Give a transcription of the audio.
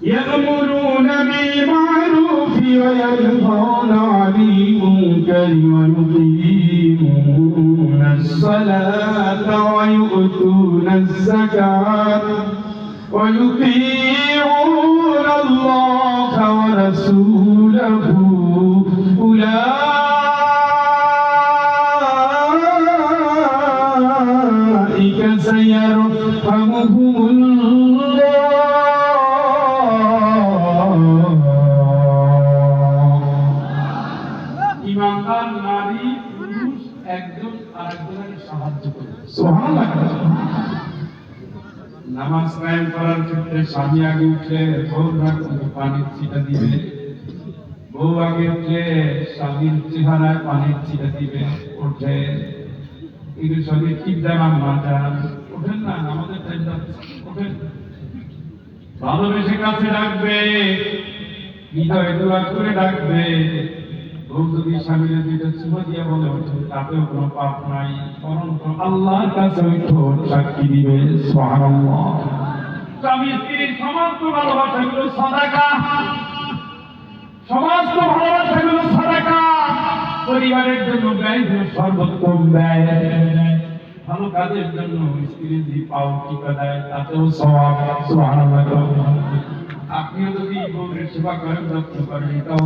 يأمرون بالمعروف وينهون عن المنكر ويقيمون الصلاة ويؤتون الزكاة ويطيعون الله ورسوله أولئك سيرحمهم الله ইমানদার নারী পুরুষ একজন আরেকজনের সাহায্য করে সুবহানাল্লাহ নামাজ কায়েম করার ক্ষেত্রে স্বামী আগে উঠলে বউ পানির ছিটা দিবে বউ আগে উঠলে স্বামীর চেহারায় পানির ছিটা দিবে উঠে কিন্তু স্বামী ঠিক জানান না জানান ওঠেন না আমাদের ওঠেন ভালোবেসে কাছে ডাকবে হৃদয় দোয়া করে ডাকবে বউ যদি স্বামীর দুইটা চুমা দিয়ে বলে ওঠে তাতেও কোনো পাপ নাই বরং আল্লাহর কাছে ওই ঠোঁট সাক্ষী দিবে সুবহানাল্লাহ স্বামী স্ত্রীর সমস্ত ভালোবাসাগুলো সাদাকা সমস্ত ভালোবাসাগুলো সাদাকা পরিবারের জন্য ব্যয় হলো সর্বোত্তম ব্যয় ভালো কাজের জন্য স্ত্রী যদি পাও টিকা দেয় তাতেও সওয়াব সুবহানাল্লাহ আপনিও যদি বউয়ের সেবা করেন যত্ন করেন এটাও